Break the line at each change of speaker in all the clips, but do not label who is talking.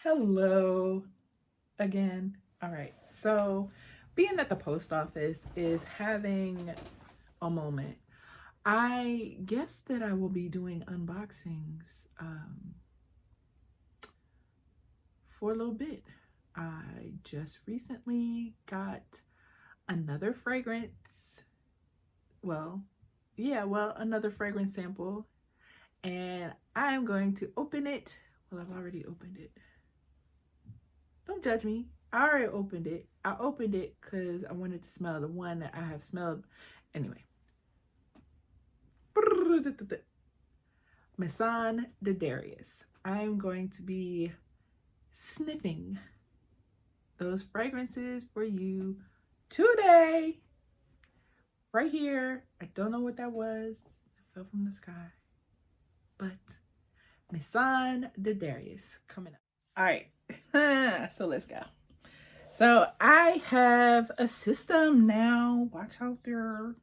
Hello again. All right. So, being that the post office is having a moment, I guess that I will be doing unboxings for a little bit. I just recently got another fragrance. Another fragrance sample, and I'm going to open it. Well, I've already opened it. Don't judge me. I already opened it. I opened it because I wanted to smell the one that I have smelled. Anyway. Maison de Darius. I'm going to be sniffing those fragrances for you today. Right here. I don't know what that was. It fell from the sky. But Maison de Darius coming up. All right. So let's go. So I have a system now. Watch out there.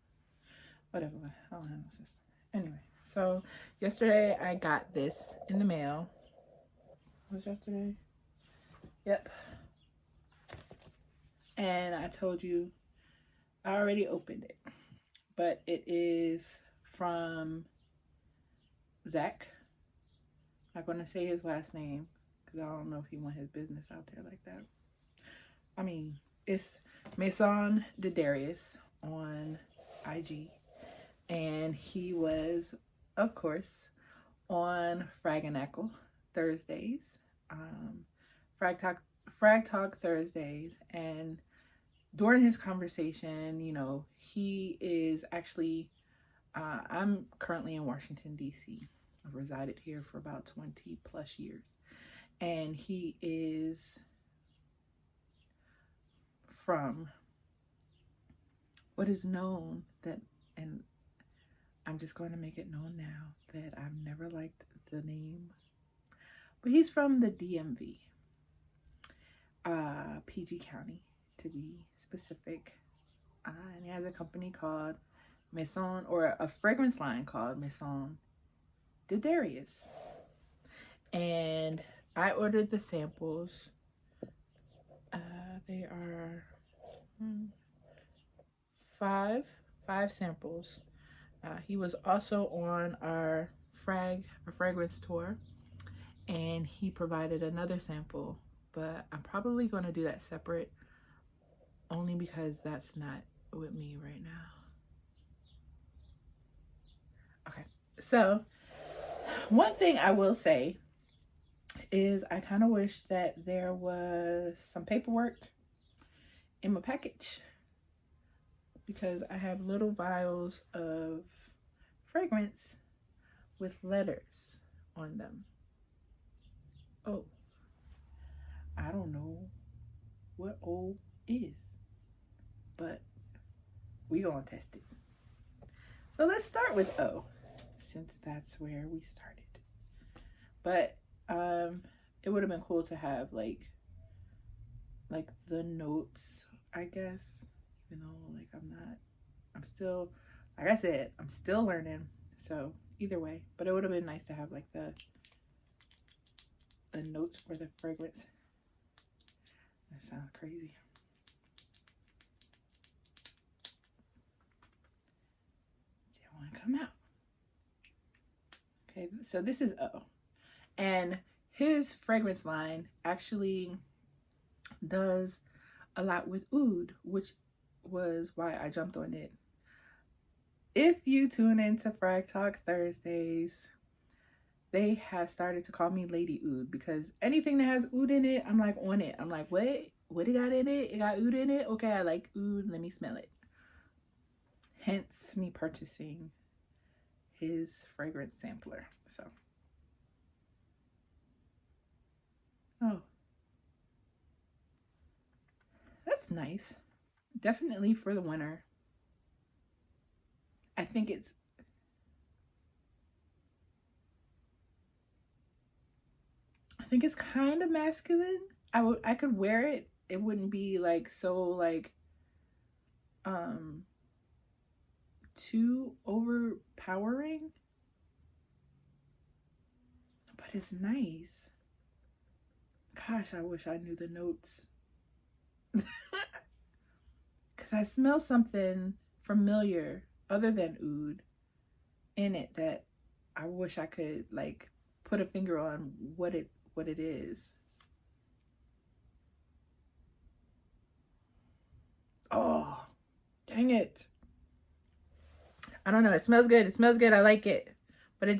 Whatever. I don't have a system. Anyway, so yesterday I got this in the mail. Was yesterday? Yep. And I told you I already opened it. But it is from Zach. I'm not going to say his last name because I don't know if he wants his business out there like that. I mean, it's Maison de Darius on IG. And he was, of course, on Fraganacle Thursdays, Frag Talk Thursdays. And during his conversation, you know, he is actually, I'm currently in Washington, D.C. I've resided here for about 20 plus years. And he is from what is known that, and I'm just going to make it known now that I've never liked the name, but he's from the DMV, PG County to be specific, and he has a company called Maison, or a fragrance line called Maison de Darius, and I ordered the samples. They are five samples. He was also on our fragrance tour, and he provided another sample, but I'm probably going to do that separate only because that's not with me right now. Okay, so one thing I will say is I kind of wish that there was some paperwork in my package, because I have little vials of fragrance with letters on them. Oh, I don't know what O is, but we gonna test it. So let's start with O, since that's where we started. But it would have been cool to have like the notes, I guess, even though like I'm still, like I said, I'm still learning. So either way, but it would have been nice to have like the notes for the fragrance. That sounds crazy. Didn't want to come out. Okay, so this is O. And his fragrance line actually does a lot with oud, which was why I jumped on it. If you tune into Frag Talk Thursdays, they have started to call me Lady Oud, because anything that has oud in it, I'm like on it. I'm like, what it got in it? It got oud in it? Okay, I like oud. Let me smell it. Hence me purchasing his fragrance sampler. So, oh, that's nice. Definitely for the winter. I think it's kind of masculine. I could wear it. It wouldn't be like so like too overpowering, but it's nice. Gosh, I wish I knew the notes. Because I smell something familiar other than oud in it that I wish I could like put a finger on what it is. Oh, dang it. I don't know. It smells good. It smells good. I like it. But I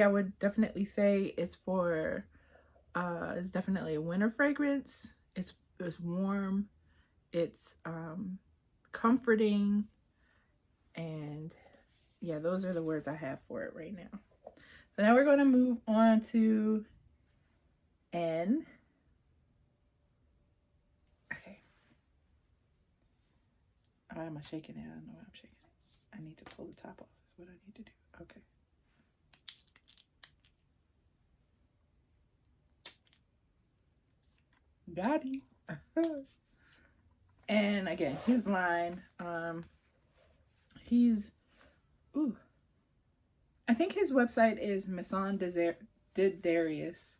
would definitely say it's definitely a winter fragrance. It's warm. It's comforting. And yeah, those are the words I have for it right now. So now we're going to move on to N. Okay. Why am I shaking it? I don't know why I'm shaking it. I need to pull the top off is what I need to do. Okay. Got him. And again, his line, ooh, I think his website is Maison de Darius.com.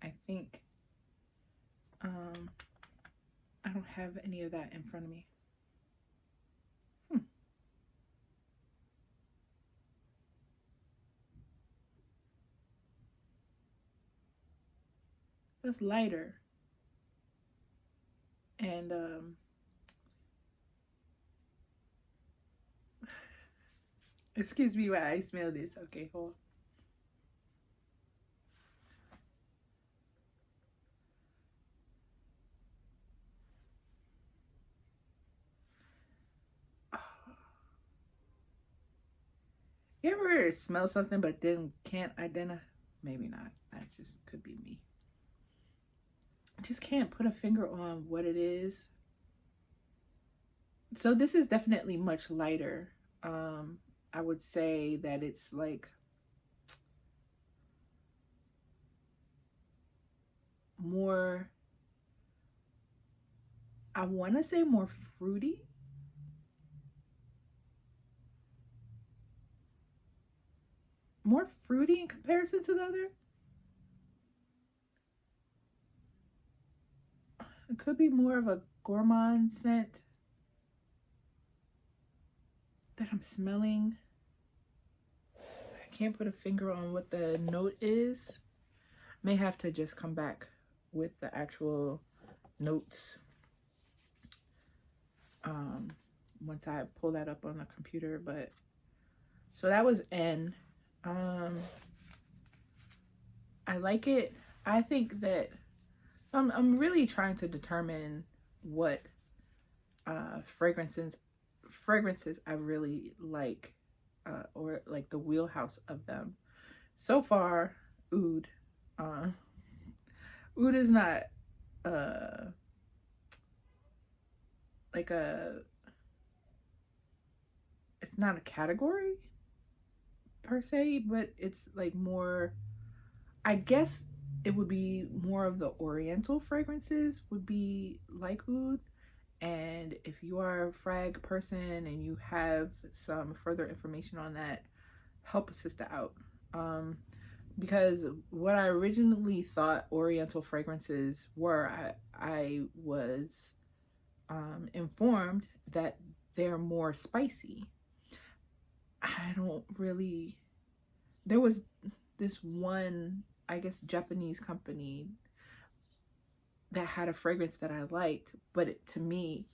I think. I don't have any of that in front of me. That's lighter. And excuse me while I smell this. Okay, hold on. You ever smell something but then can't identify? Maybe not. That just could be me. I just can't put a finger on what it is. So this is definitely much lighter. I would say that it's like more, I want to say more fruity. More fruity in comparison to the other. It could be more of a gourmand scent that I'm smelling. I can't put a finger on what the note is. May have to just come back with the actual notes once I pull that up on the computer. But so that was N. I like it. I think that I'm really trying to determine what fragrances I really like, or like the wheelhouse of them. So far, oud. Oud is not like it's not a category per se, but it's like more, I guess it would be more of the oriental fragrances would be like oud. And if you are a frag person and you have some further information on that, help a sister out. Because what I originally thought oriental fragrances were, I was informed that they're more spicy. I don't really, there was this one, I guess, Japanese company that had a fragrance that I liked, but to me,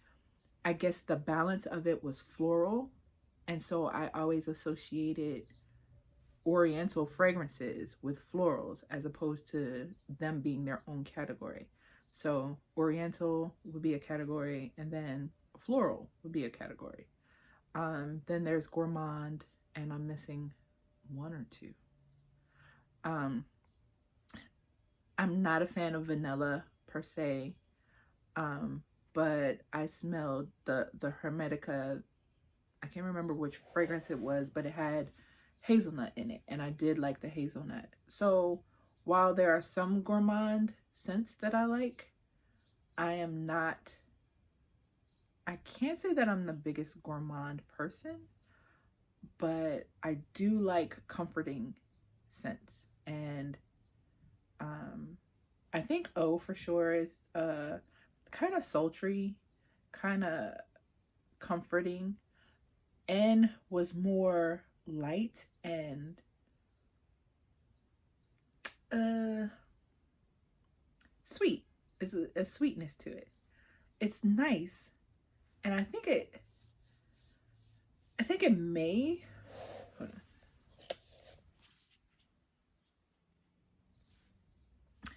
I guess the balance of it was floral. And so I always associated oriental fragrances with florals as opposed to them being their own category. So oriental would be a category, and then floral would be a category. Then there's gourmand, and I'm missing one or two. I'm not a fan of vanilla per se, but I smelled the Hermetica. I can't remember which fragrance it was, but it had hazelnut in it, and I did like the hazelnut. So while there are some gourmand scents that I like, I can't say that I'm the biggest gourmand person, but I do like comforting scents. And I think O for sure is kind of sultry, kind of comforting. N was more light and sweet. There's a sweetness to it. It's nice, and I think it may, hold on.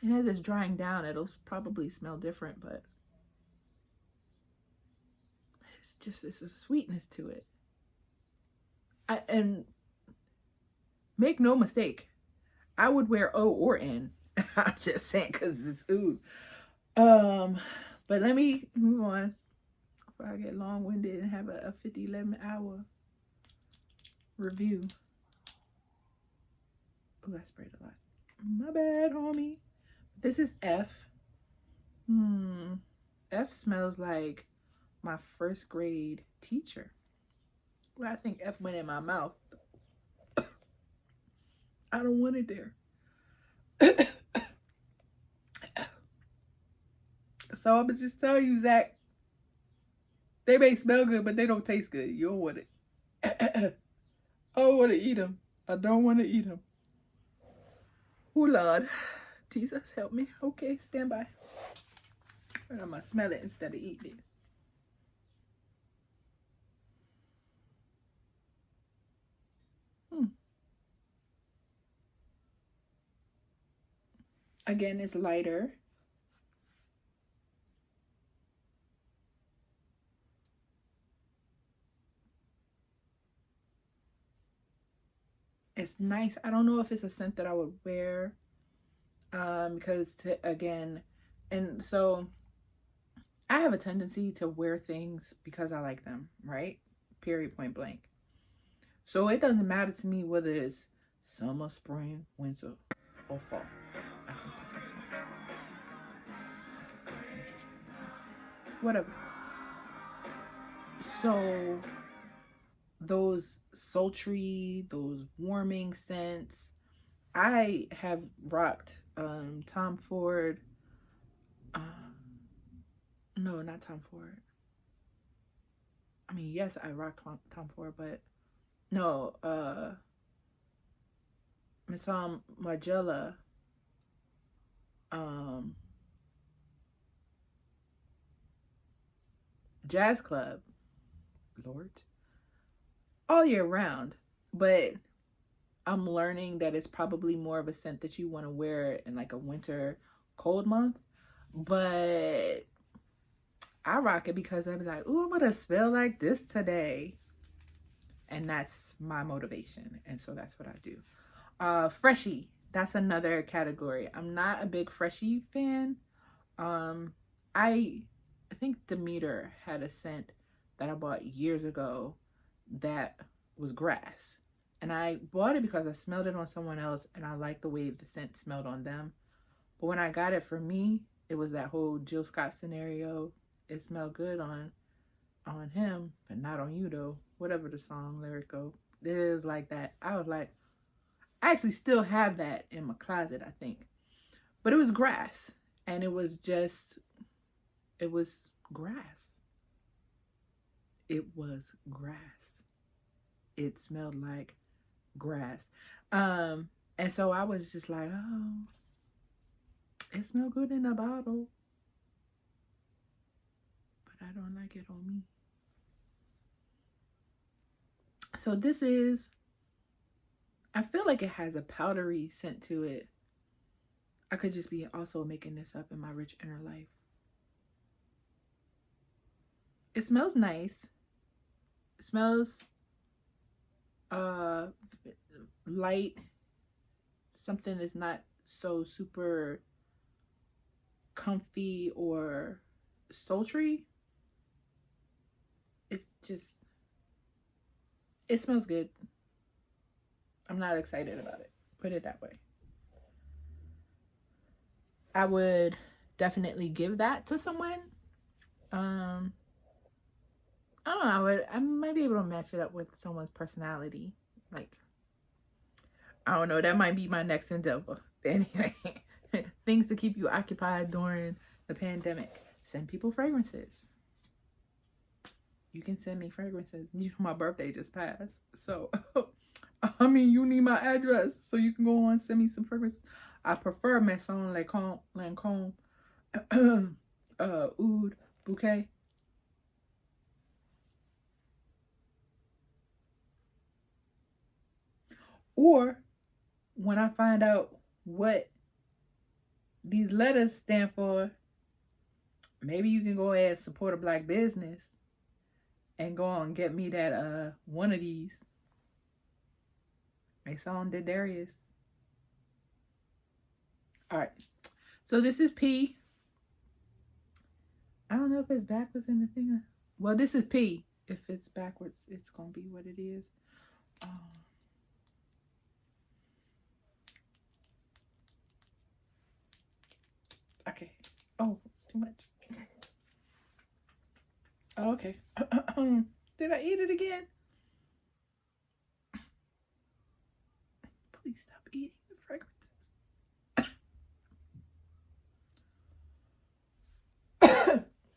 And as it's drying down, it'll probably smell different, but it's a sweetness to it. And make no mistake, I would wear O or N. I'm just saying because it's oud. But let me move on before I get long-winded and have a 11 hour review. Oh, I sprayed a lot. My bad, homie. This is F. F smells like my first grade teacher. Well, I think F went in my mouth. I don't want it there. So I'm gonna just tell you, Zach, they may smell good, but they don't taste good. You don't want it. I don't want to eat them. I don't want to eat them. Oh, Lord. Jesus, help me. Okay, stand by. I'm gonna smell it instead of eating it. Again, it's lighter. It's nice. I don't know if it's a scent that I would wear. Because again, and so I have a tendency to wear things because I like them, right? Period, point blank. So it doesn't matter to me whether it's summer, spring, winter, or fall. I can put this on. Whatever. So those sultry, those warming scents, I have rocked Tom Ford. No, not Tom Ford. I mean, yes, I rocked Tom Ford, but no, Maison Margiela, Jazz Club, Lord, all year round. But I'm learning that it's probably more of a scent that you want to wear in like a winter cold month. But I rock it because I'm like, ooh, I'm gonna smell like this today. And that's my motivation. And so that's what I do. Freshie, that's another category. I'm not a big Freshie fan. I think Demeter had a scent that I bought years ago that was grass. And I bought it because I smelled it on someone else and I liked the way the scent smelled on them. But when I got it for me, it was that whole Jill Scott scenario. It smelled good on him, but not on you though. Whatever the song lyric go. It is like that. I was like, I actually still have that in my closet, I think. But it was grass. And it was grass. It was grass. It smelled like grass. And so I was just like, oh, it smelled good in a bottle. But I don't like it on me. So this is, I feel like it has a powdery scent to it. I could just be also making this up in my rich inner life. It smells nice. It smells light. Something that's not so super comfy or sultry. It's just, it smells good. I'm not excited about it. Put it that way. I would definitely give that to someone. I don't know. I might be able to match it up with someone's personality. Like, I don't know. That might be my next endeavor. Anyway, things to keep you occupied during the pandemic. Send people fragrances. You can send me fragrances. You know, my birthday just passed. So, I mean, you need my address so you can go on and send me some fragrances. I prefer Maison Lancôme Oud Bouquet. Or when I find out what these letters stand for, maybe you can go ahead and support a black business and go on and get me that one of these. Maison de Darius. Alright. So this is P. I don't know if it's backwards in the thing. Well, this is P. If it's backwards, it's gonna be what it is. Okay. Oh, too much. Oh, okay. Did I eat it again? Please stop eating the fragrances.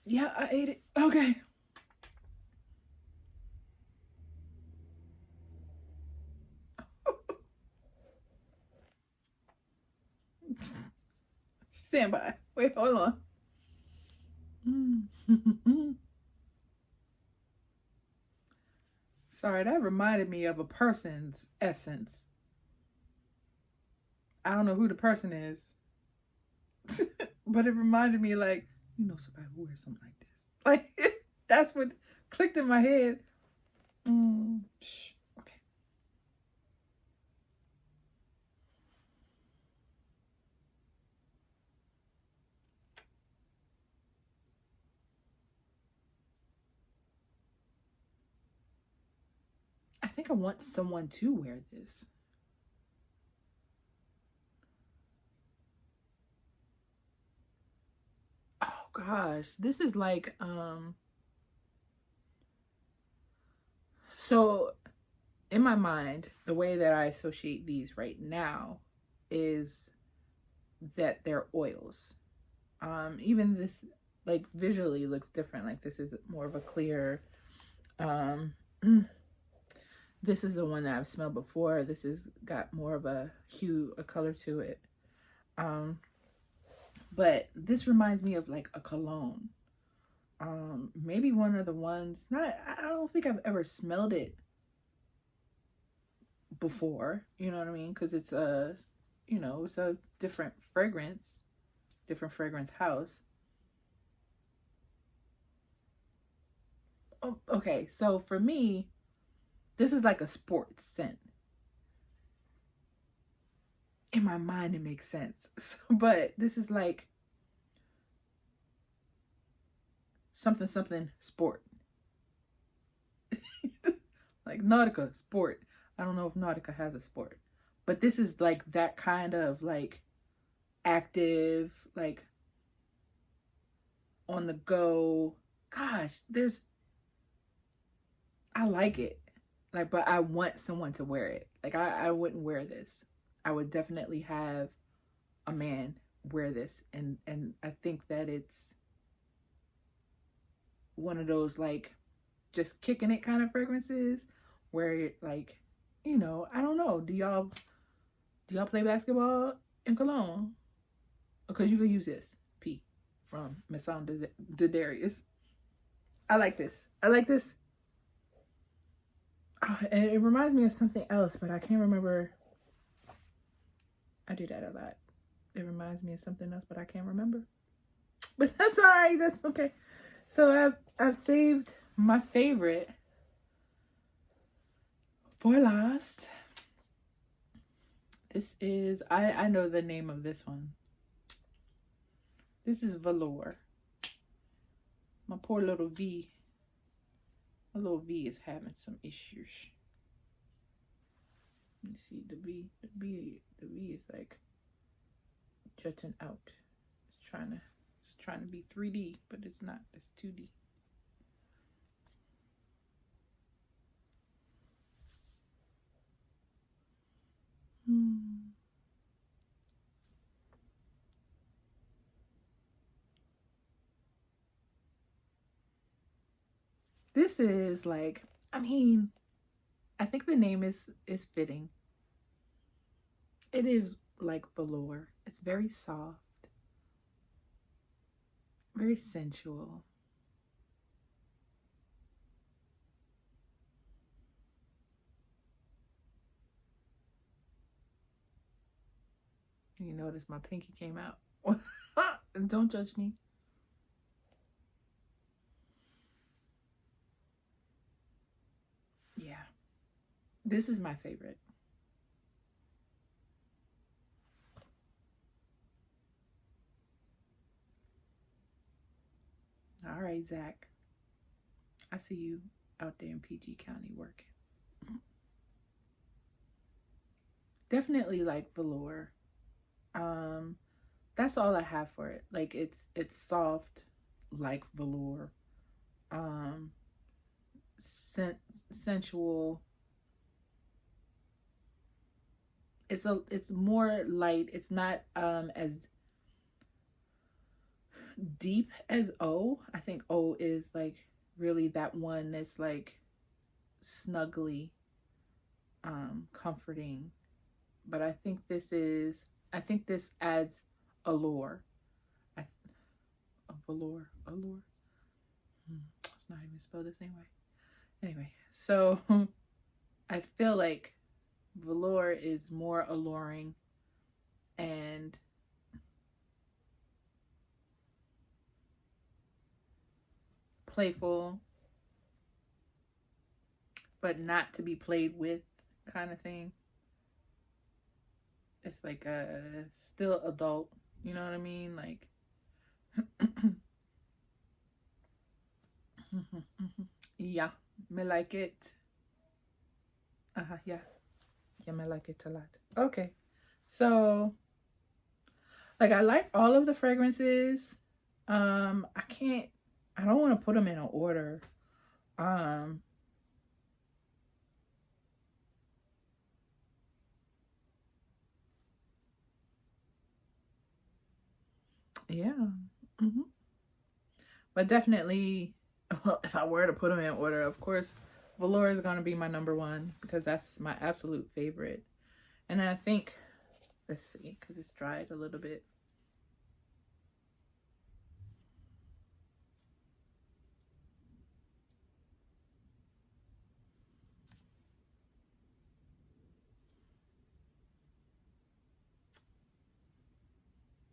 Yeah, I ate it. Okay. Stand by. Wait, hold on. Sorry, that reminded me of a person's essence. I don't know who the person is. But it reminded me, like, you know, somebody who wears something like this. Like, that's what clicked in my head. Okay. I think I want someone to wear this. Oh gosh, this is like so in my mind, the way that I associate these right now is that they're oils. Even this, like, visually looks different. Like, this is more of a clear, this is the one that I've smelled before. This has got more of a hue, a color to it. But this reminds me of like a cologne. Maybe one of the ones, I don't think I've ever smelled it before, you know what I mean? Because it's a, you know, it's a different fragrance house. Oh, okay, so for me, this is like a sports scent. In my mind, it makes sense. But this is like something sport. Like Nautica sport. I don't know if Nautica has a sport. But this is like that kind of like active, like on the go. Gosh, I like it. Like, but I want someone to wear it. Like, I wouldn't wear this. I would definitely have a man wear this. And I think that it's one of those, like, just kicking it kind of fragrances where it, like, you know, I don't know. Do y'all play basketball in Cologne? Because you can use this. P from Maison de Darius. I like this. I like this. Oh, and it reminds me of something else, but I can't remember. I do that a lot. It reminds me of something else, but I can't remember. But that's all right. That's okay. So I've saved my favorite for last. This is, I know the name of this one. This is Velour. My poor little V. My little V is having some issues. Let me see, the V is like jutting out. It's trying to be 3D, but it's not. It's 2D. This is like, I mean, I think the name is fitting. It is like velour. It's very soft, very sensual. You notice my pinky came out. Don't judge me. Yeah. This is my favorite. All right, Zach. I see you out there in PG County working. Definitely like velour. Um, that's all I have for it. Like it's soft, like velour. Um, sensual. It's more light. It's not as deep as O. I think O is like really that one that's like snuggly, comforting. But I think this adds allure. I, allure. It's not even spelled the same way. Anyway, so I feel like velour is more alluring and playful, but not to be played with kind of thing. It's like a still adult, you know what I mean? Like yeah, me like it. Yeah. Yeah, me like it a lot. Okay. So like I like all of the fragrances. I don't want to put them in an order. Um yeah. hmm But definitely if I were to put them in order, of course, velour is going to be my number one because that's my absolute favorite. And I think, let's see, because it's dried a little bit.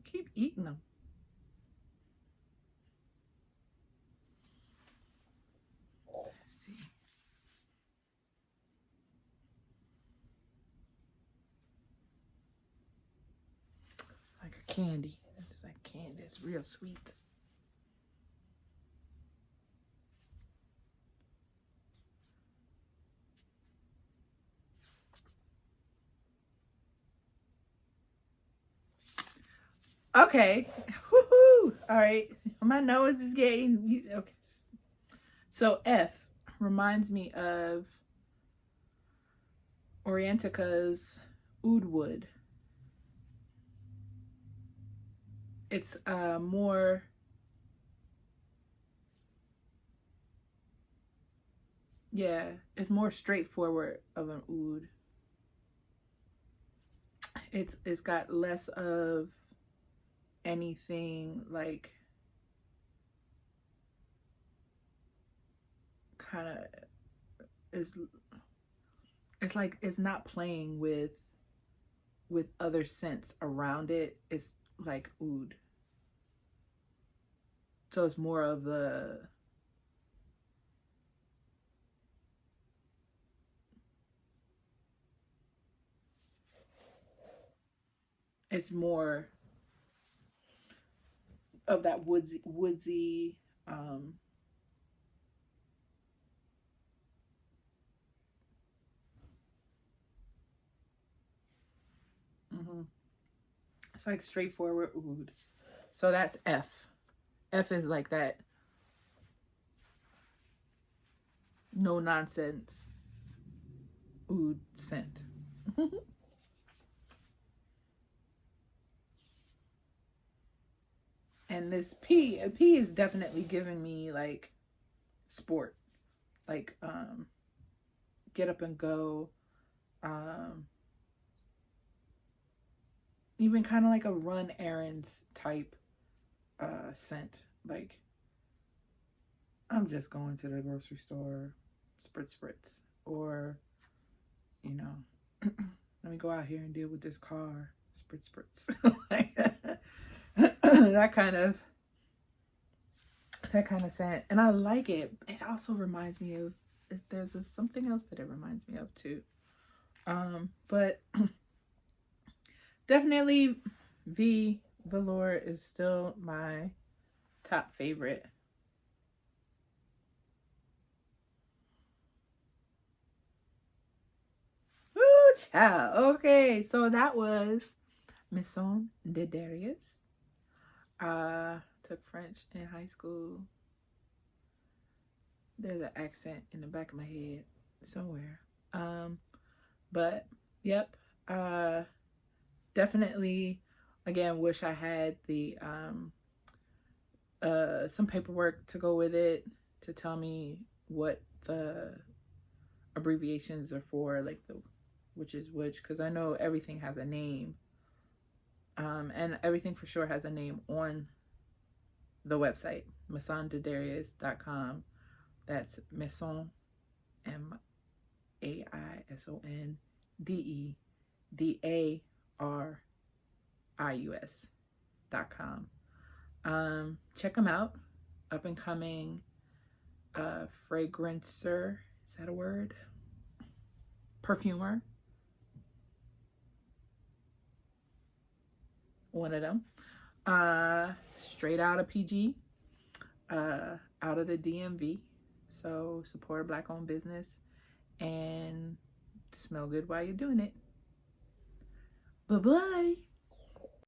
Keep eating them. Let's see. Like a candy. It's like candy. It's real sweet. Okay. Woohoo! All right. My nose is getting okay. So F reminds me of Orientica's Oud Wood. It's more yeah, it's more straightforward of an oud. It's got less of anything like kind of is it's like it's not playing with other scents around it. It's like oud. So it's more of the it's more of that woodsy mhm. It's like straightforward oud. So that's F. F is like that no nonsense oud scent. And this P is definitely giving me like sport. like get up and go, even kind of like a run errands type scent. Like, I'm just going to the grocery store, spritz, or, you know, let me go out here and deal with this car, spritz. Like, that kind of scent, and I like it. It also reminds me of, there's something else that it reminds me of too. But definitely Velour is still my top favorite. Woo, child. Okay, so that was Maison de Darius. Took French in high school. There's an accent in the back of my head somewhere. But yep. Definitely, again, wish I had the some paperwork to go with it to tell me what the abbreviations are for, like the which is which, because I know everything has a name, and everything for sure has a name on the website, maisondedarius.com. That's Maison, MAISONDEDARIUS.com. Check them out. Up and coming fragrancer, is that a word? Perfumer. One of them. Straight out of PG, out of the DMV. So support a Black owned business and smell good while you're doing it. Bye-bye.